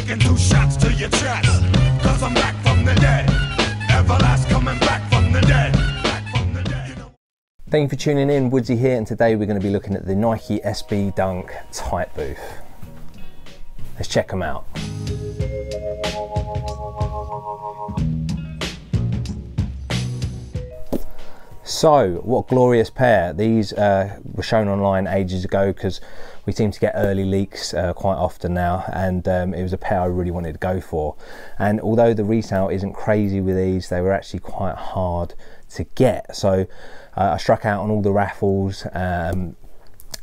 taking 2 shots to your chest. Cause I'm back from the dead. Everlast coming back from the dead. Thank you for tuning in. Woodsy here, and today we're going to be looking at the Nike SB Dunk Tightbooth. Let's check them out. So, what a glorious pair. These were shown online ages ago because we seem to get early leaks quite often now, and it was a pair I really wanted to go for. And although the resale isn't crazy with these, they were actually quite hard to get. So I struck out on all the raffles and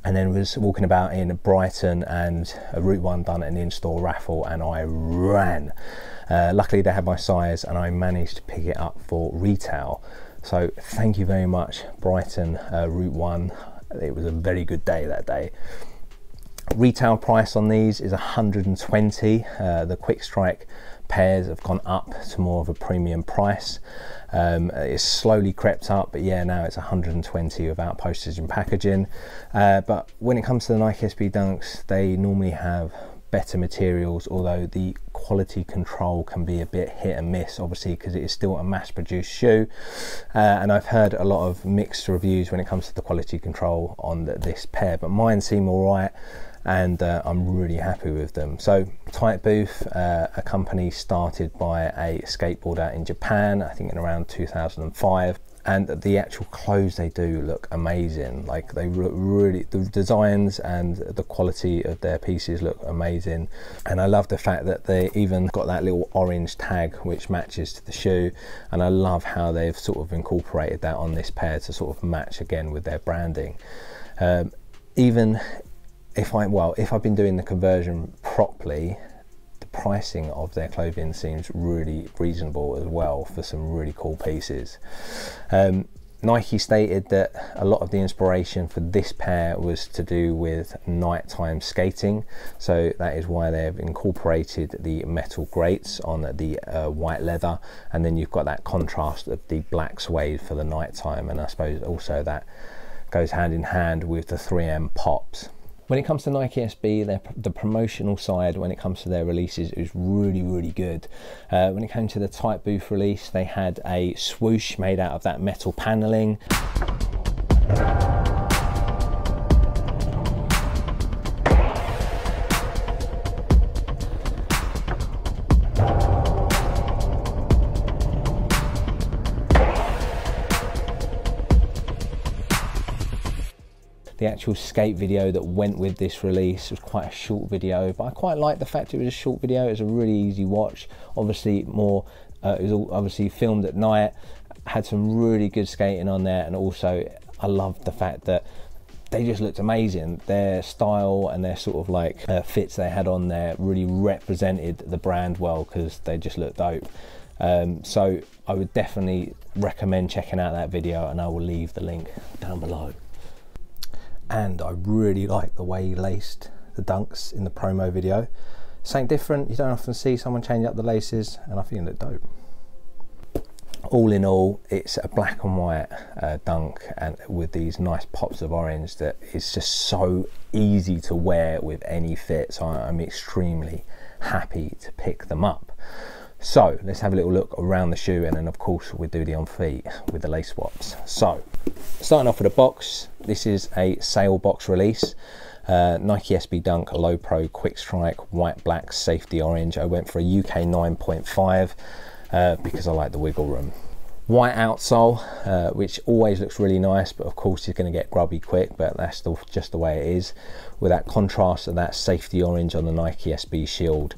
then was walking about in Brighton, and a Routeone done an in-store raffle and I ran. Luckily they had my size and I managed to pick it up for retail. So thank you very much, Brighton, Routeone. It was a very good day that day. Retail price on these is 120. The quick strike pairs have gone up to more of a premium price. It's slowly crept up, but yeah, now it's 120 without postage and packaging. But when it comes to the Nike SB Dunks, they normally have better materials, although the quality control can be a bit hit and miss, obviously, because it is still a mass-produced shoe. And I've heard a lot of mixed reviews when it comes to the quality control on this pair, but mine seem all right, and I'm really happy with them. So Tightbooth, a company started by a skateboarder in Japan, I think in around 2005. And the actual clothes they do look amazing. Like, they look really, the designs and the quality of their pieces look amazing. And I love the fact that they even got that little orange tag which matches to the shoe, and I love how they've sort of incorporated that on this pair to sort of match again with their branding. Even if I've been doing the conversion properly, the pricing of their clothing seems really reasonable as well for some really cool pieces. Nike stated that a lot of the inspiration for this pair was to do with nighttime skating, so that is why they've incorporated the metal grates on the white leather, and then you've got that contrast of the black suede for the nighttime, and I suppose also that goes hand in hand with the 3M pops. When it comes to Nike SB, the promotional side when it comes to their releases is really, really good. When it came to the Tighbooth release, they had a swoosh made out of that metal paneling. The actual skate video that went with this release was quite a short video, but I quite like the fact it was a short video. It was a really easy watch. Obviously it was all obviously filmed at night, had some really good skating on there, and also I loved the fact that they just looked amazing. Their style and their sort of like fits they had on there really represented the brand well, because they just looked dope. So I would definitely recommend checking out that video, and I will leave the link down below. And I really like the way he laced the dunks in the promo video. Something different, you don't often see someone change up the laces, and I think it looked dope. All in all, it's a black and white dunk, and with these nice pops of orange that is just so easy to wear with any fit, so I'm extremely happy to pick them up. So let's have a little look around the shoe, and then of course we'll do the on feet with the lace swaps. So starting off with a box, this is a sale box release. Nike SB Dunk Low Pro Quick Strike White Black Safety Orange. I went for a UK 9.5 because I like the wiggle room. White outsole, which always looks really nice, but of course it's going to get grubby quick, but that's just the way it is, with that contrast of that safety orange on the Nike SB Shield.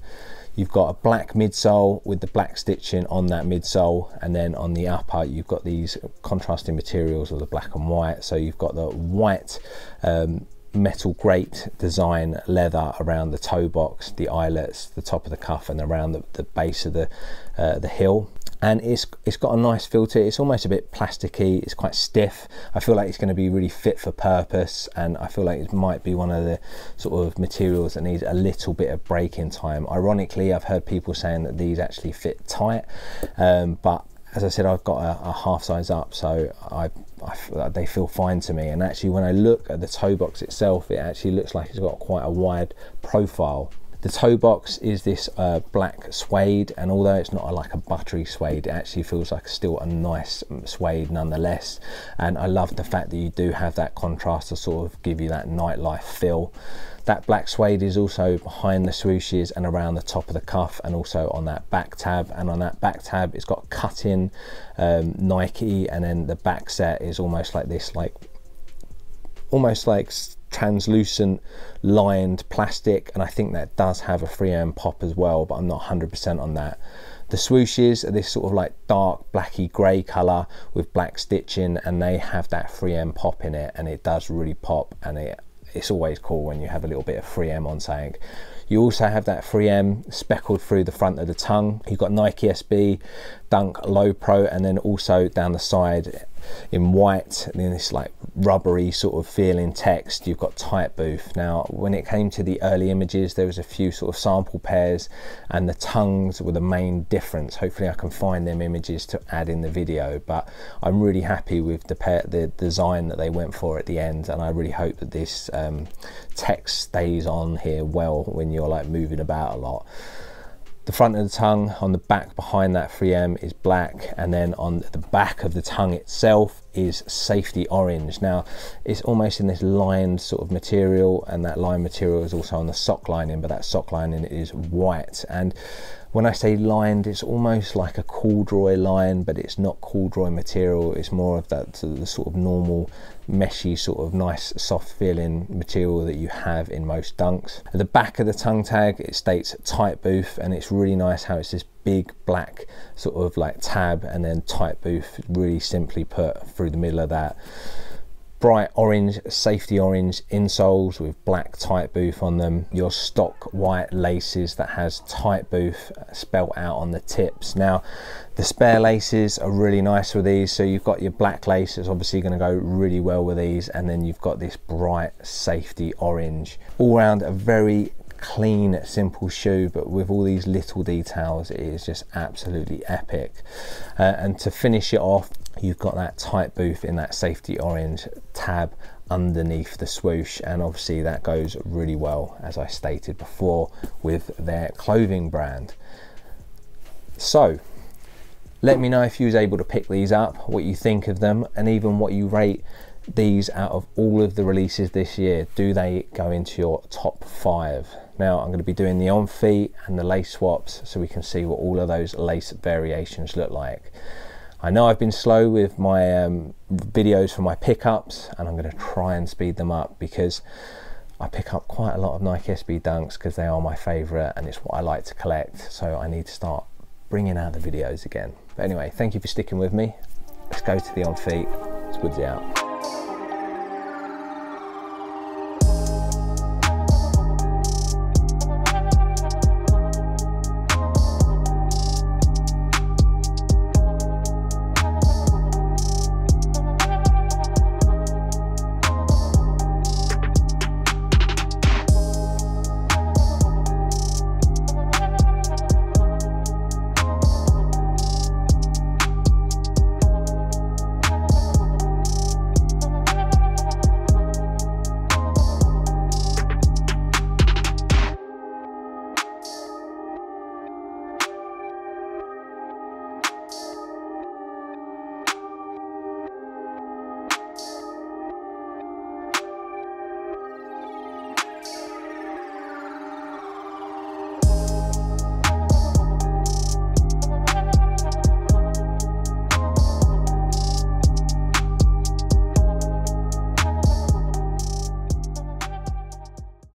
You've got a black midsole with the black stitching on that midsole, and then on the upper you've got these contrasting materials of the black and white. So you've got the white metal grate design leather around the toe box, the eyelets, the top of the cuff, and around the base of the heel. And it's got a nice feel to it. It's almost a bit plasticky, it's quite stiff. I feel like it's going to be really fit for purpose, and I feel like it might be one of the sort of materials that needs a little bit of break-in time. Ironically, I've heard people saying that these actually fit tight, but as I said, I've got a half size up, so they feel fine to me. And actually when I look at the toe box itself, it actually looks like it's got quite a wide profile. The toe box is this black suede, and although it's not like a buttery suede, it actually feels like still a nice suede nonetheless. And I love the fact that you do have that contrast to sort of give you that nightlife feel. That black suede is also behind the swooshes and around the top of the cuff, and also on that back tab. And on that back tab, it's got cut-in Nike, and then the back set is almost like this, almost like translucent lined plastic, and I think that does have a 3M pop as well, but I'm not 100% on that. The swooshes are this sort of like dark blacky grey colour with black stitching, and they have that 3M pop in it, and it does really pop, and it's always cool when you have a little bit of 3M on something. You also have that 3M speckled through the front of the tongue. You've got Nike SB Dunk Low Pro, and then also down the side in white, and in this like rubbery sort of feeling text, you've got Tighbooth. Now, when it came to the early images, there was a few sort of sample pairs, and the tongues were the main difference. Hopefully I can find them images to add in the video, but I'm really happy with the design that they went for at the end, and I really hope that this text stays on here well when you're like moving about a lot. The front of the tongue on the back behind that 3M is black, and then on the back of the tongue itself is safety orange. Now, it's almost in this lined sort of material, and that lined material is also on the sock lining, but that sock lining is white. And when I say lined, it's almost like a corduroy line, but it's not corduroy material. It's more of that the sort of normal meshy sort of nice soft feeling material that you have in most dunks. At the back of the tongue tag, it states Tighbooth, and it's really nice how it's this big black sort of like tab, and then Tighbooth really simply put through the middle of that. Bright orange, safety orange insoles with black Tighbooth on them. Your stock white laces that has Tighbooth spelt out on the tips. Now, the spare laces are really nice with these. So you've got your black lace, it's obviously going to go really well with these, and then you've got this bright safety orange. All around a very clean, simple shoe, but with all these little details, it is just absolutely epic. And to finish it off, you've got that Tighbooth in that safety orange tab underneath the swoosh, and obviously that goes really well, as I stated before, with their clothing brand. So let me know if you was able to pick these up, what you think of them, and even what you rate these out of all of the releases this year. Do they go into your top 5? Now, I'm going to be doing the on feet and the lace swaps, so we can see what all of those lace variations look like. I know I've been slow with my videos for my pickups, and I'm going to try and speed them up, because I pick up quite a lot of Nike SB Dunks because they are my favourite and it's what I like to collect, so I need to start bringing out the videos again. But anyway, thank you for sticking with me. Let's go to the on feet. It's Woodsy out.